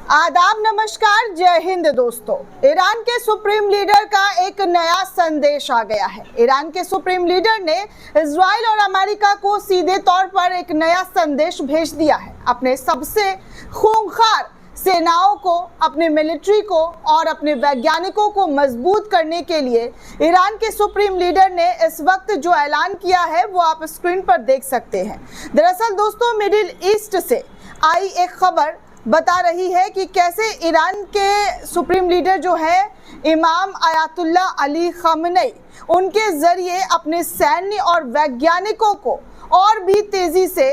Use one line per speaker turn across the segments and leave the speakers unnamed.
आदाब, नमस्कार, जय हिंद दोस्तों। ईरान के सुप्रीम लीडर का एक नया संदेश आ गया है। ईरान के सुप्रीम लीडर ने इजराइल और अमेरिका को सीधे तौर पर एक नया संदेश भेज दिया है। अपने सबसे खूंखार सेनाओं को, अपने मिलिट्री को और अपने वैज्ञानिकों को मजबूत करने के लिए ईरान के सुप्रीम लीडर ने इस वक्त जो ऐलान किया है वो आप स्क्रीन पर देख सकते हैं। दरअसल दोस्तों, मिडिल ईस्ट से आई एक खबर बता रही है कि कैसे ईरान के सुप्रीम लीडर जो है इमाम आयतुल्ला अली खamenei, उनके ज़रिए अपने सैन्य और वैज्ञानिकों को और भी तेज़ी से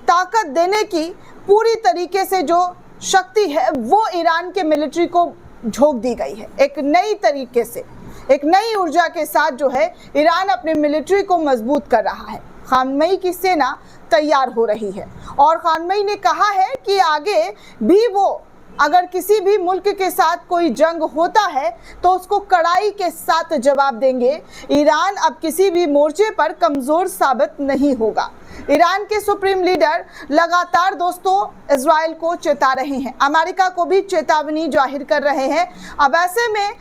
ताकत देने की पूरी तरीके से जो शक्ति है वो ईरान के मिलिट्री को झोंक दी गई है। एक नई तरीके से, एक नई ऊर्जा के साथ जो है ईरान अपने मिलिट्री को मजबूत कर रहा है। खामेनी की सेना तैयार हो रही है और खामेनी ने कहा है कि आगे भी वो अगर किसी भी मुल्क के साथ कोई जंग होता है तो उसको कड़ाई के साथ जवाब देंगे। ईरान अब किसी भी मोर्चे पर कमज़ोर साबित नहीं होगा। ईरान के सुप्रीम लीडर लगातार दोस्तों इजराइल को चेता रहे हैं, अमेरिका को भी चेतावनी जाहिर कर रहे हैं। अब ऐसे में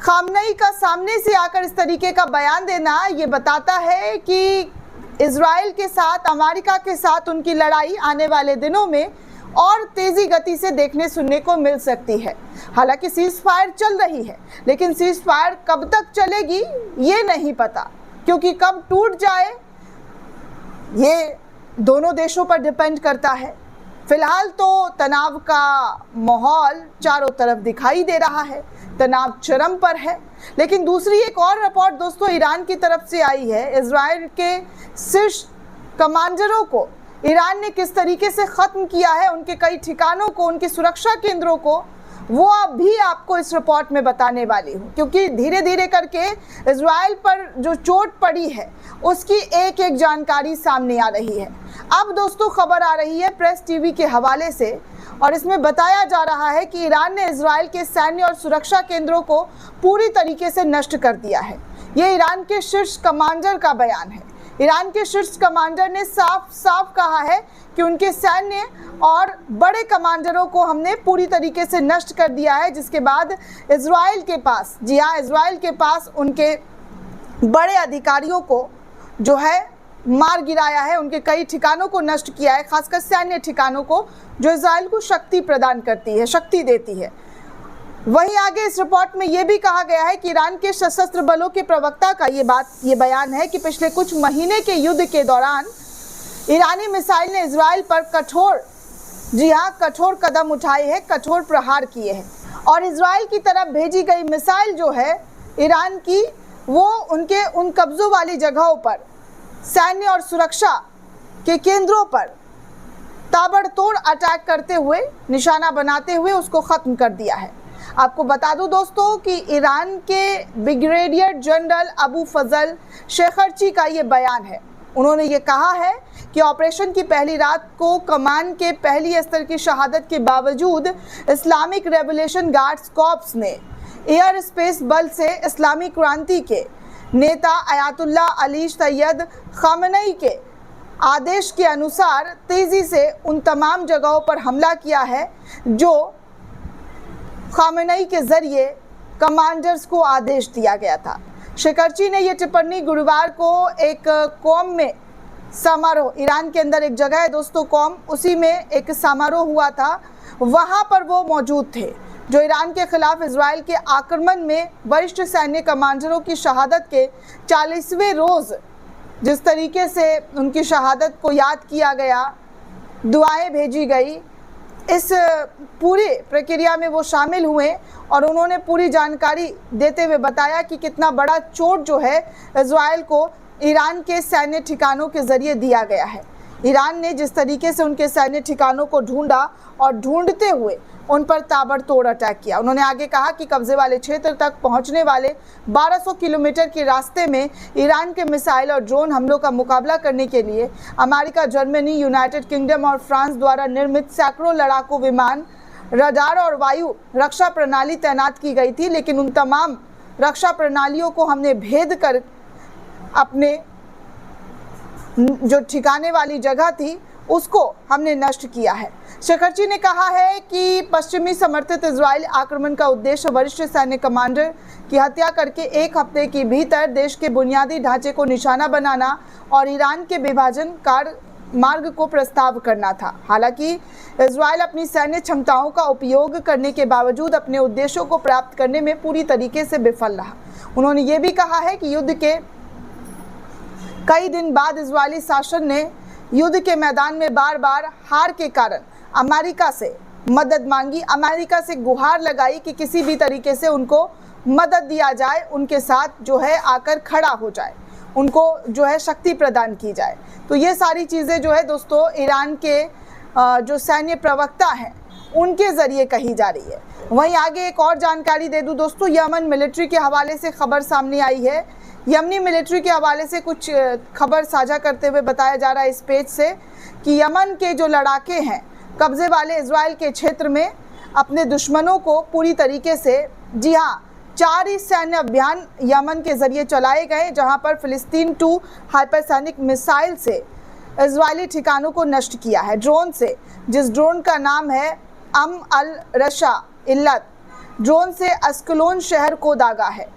खामेनी का सामने से आकर इस तरीके का बयान देना ये बताता है कि इजराइल के साथ, अमेरिका के साथ उनकी लड़ाई आने वाले दिनों में और तेज़ी गति से देखने सुनने को मिल सकती है। हालांकि सीज फायर चल रही है, लेकिन सीज फायर कब तक चलेगी ये नहीं पता, क्योंकि कब टूट जाए ये दोनों देशों पर डिपेंड करता है। फिलहाल तो तनाव का माहौल चारों तरफ दिखाई दे रहा है, तनाव चरम पर है। लेकिन दूसरी एक और रिपोर्ट दोस्तों ईरान की तरफ से आई है। इजराइल के शीर्ष कमांडरों को ईरान ने किस तरीके से ख़त्म किया है, उनके कई ठिकानों को, उनके सुरक्षा केंद्रों को, वो अभी आपको इस रिपोर्ट में बताने वाली हूँ। क्योंकि धीरे धीरे करके इजराइल पर जो चोट पड़ी है उसकी एक एक जानकारी सामने आ रही है। अब दोस्तों खबर आ रही है प्रेस टीवी के हवाले से और इसमें बताया जा रहा है कि ईरान ने इजराइल के सैन्य और सुरक्षा केंद्रों को पूरी तरीके से नष्ट कर दिया है। ये ईरान के शीर्ष कमांडर का बयान है। ईरान के शीर्ष कमांडर ने साफ साफ कहा है कि उनके सैन्य और बड़े कमांडरों को हमने पूरी तरीके से नष्ट कर दिया है, जिसके बाद इजराइल के पास, जी हाँ, इजराइल के पास उनके बड़े अधिकारियों को जो है मार गिराया है, उनके कई ठिकानों को नष्ट किया है, खासकर सैन्य ठिकानों को जो इजराइल को शक्ति प्रदान करती है, शक्ति देती है। वहीं आगे इस रिपोर्ट में यह भी कहा गया है कि ईरान के सशस्त्र बलों के प्रवक्ता का ये बयान है कि पिछले कुछ महीने के युद्ध के दौरान ईरानी मिसाइल ने इजराइल पर कठोर, जी हाँ, कठोर कदम उठाए हैं, कठोर प्रहार किए हैं। और इजराइल की तरफ भेजी गई मिसाइल जो है ईरान की, वो उनके उन कब्जों वाली जगहों पर, सैन्य और सुरक्षा के केंद्रों पर ताबड़तोड़ अटैक करते हुए, निशाना बनाते हुए उसको ख़त्म कर दिया है। आपको बता दूं दोस्तों कि ईरान के ब्रिगेडियर जनरल अबू फजल शेखरची का ये बयान है। उन्होंने ये कहा है कि ऑपरेशन की पहली रात को कमान के पहली स्तर की शहादत के बावजूद इस्लामिक रेवोल्यूशन गार्ड्स कॉर्प्स ने एयर स्पेस बल से इस्लामी क्रांति के नेता आयतुल्ला अली सैयद खamenei के आदेश के अनुसार तेज़ी से उन तमाम जगहों पर हमला किया है जो खामेनी के ज़रिए कमांडर्स को आदेश दिया गया था। शेखरची ने यह टिप्पणी गुरुवार को एक कौम में समारोह, ईरान के अंदर एक जगह है दोस्तों कौम, उसी में एक समारोह हुआ था, वहाँ पर वो मौजूद थे जो ईरान के खिलाफ इजराइल के आक्रमण में वरिष्ठ सैन्य कमांडरों की शहादत के 40वें रोज़ जिस तरीके से उनकी शहादत को याद किया गया, दुआएं भेजी गई, इस पूरी प्रक्रिया में वो शामिल हुए और उन्होंने पूरी जानकारी देते हुए बताया कि कितना बड़ा चोट जो है इजराइल को ईरान के सैन्य ठिकानों के ज़रिए दिया गया है। ईरान ने जिस तरीके से उनके सैन्य ठिकानों को ढूंढा और ढूंढते हुए उन पर ताबड़तोड़ अटैक किया। उन्होंने आगे कहा कि कब्जे वाले क्षेत्र तक पहुंचने वाले 1200 किलोमीटर के रास्ते में ईरान के मिसाइल और ड्रोन हमलों का मुकाबला करने के लिए अमेरिका, जर्मनी, यूनाइटेड किंगडम और फ्रांस द्वारा निर्मित सैकड़ों लड़ाकू विमान, रडार और वायु रक्षा प्रणाली तैनात की गई थी। लेकिन उन तमाम रक्षा प्रणालियों को हमने भेद कर अपने जो ठिकाने वाली जगह थी उसको हमने नष्ट किया है। शेखरची ने कहा है कि पश्चिमी समर्थित इजराइल आक्रमण का उद्देश्य वरिष्ठ सैन्य कमांडर की हत्या करके एक हफ्ते के भीतर देश के बुनियादी ढांचे को निशाना बनाना और ईरान के विभाजन मार्ग को प्रस्ताव करना था। हालांकि इजराइल अपनी सैन्य क्षमताओं का उपयोग करने के बावजूद अपने उद्देश्यों को प्राप्त करने में पूरी तरीके से विफल रहा। उन्होंने ये भी कहा है कि युद्ध के कई दिन बाद इजरायली शासन ने युद्ध के मैदान में बार बार हार के कारण अमेरिका से मदद मांगी, अमेरिका से गुहार लगाई कि किसी भी तरीके से उनको मदद दिया जाए, उनके साथ जो है आकर खड़ा हो जाए, उनको जो है शक्ति प्रदान की जाए। तो ये सारी चीज़ें जो है दोस्तों ईरान के जो सैन्य प्रवक्ता हैं उनके ज़रिए कही जा रही है। वहीं आगे एक और जानकारी दे दूं दोस्तों, यमन मिलिट्री के हवाले से खबर सामने आई है। यमनी मिलिट्री के हवाले से कुछ खबर साझा करते हुए बताया जा रहा है इस पेज से कि यमन के जो लड़ाके हैं कब्जे वाले इजराइल के क्षेत्र में अपने दुश्मनों को पूरी तरीके से, जी हाँ, 4 ही सैन्य अभियान यमन के जरिए चलाए गए, जहां पर फिलिस्तीन 2 हाइपरसोनिक मिसाइल से इजरायली ठिकानों को नष्ट किया है ड्रोन से, जिस ड्रोन का नाम है अल रशा इल्लत। ड्रोन से अस्कलोन शहर को दागा है।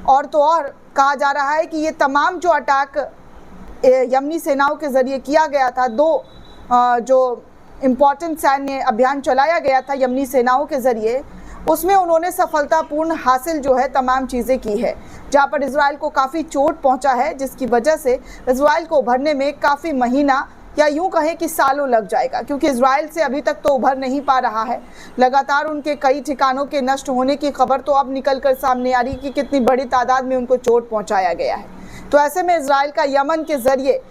और तो और कहा जा रहा है कि ये तमाम जो अटैक यमनी सेनाओं के ज़रिए किया गया था, 2 जो इम्पॉर्टेंट सैन्य अभियान चलाया गया था यमनी सेनाओं के ज़रिए, उसमें उन्होंने सफलतापूर्ण हासिल जो है तमाम चीज़ें की है, जहां पर इजराइल को काफ़ी चोट पहुंचा है, जिसकी वजह से इजराइल को उभरने में काफ़ी महीना या यूं कहें कि सालों लग जाएगा, क्योंकि इजराइल से अभी तक तो उभर नहीं पा रहा है। लगातार उनके कई ठिकानों के नष्ट होने की खबर तो अब निकल कर सामने आ रही कि कितनी बड़ी तादाद में उनको चोट पहुंचाया गया है। तो ऐसे में इजराइल का यमन के ज़रिए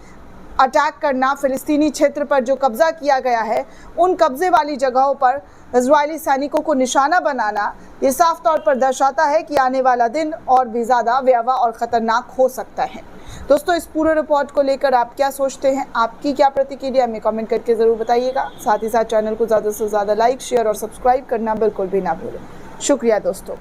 अटैक करना, फिलिस्तीनी क्षेत्र पर जो कब्जा किया गया है उन कब्जे वाली जगहों पर इजरायली सैनिकों को निशाना बनाना, ये साफ तौर पर दर्शाता है कि आने वाला दिन और भी ज़्यादा भयावह और ख़तरनाक हो सकता है। दोस्तों, इस पूरे रिपोर्ट को लेकर आप क्या सोचते हैं, आपकी क्या प्रतिक्रिया हमें कमेंट करके ज़रूर बताइएगा। साथ ही साथ चैनल को ज़्यादा से ज़्यादा लाइक, शेयर और सब्सक्राइब करना बिल्कुल भी ना भूलें। शुक्रिया दोस्तों।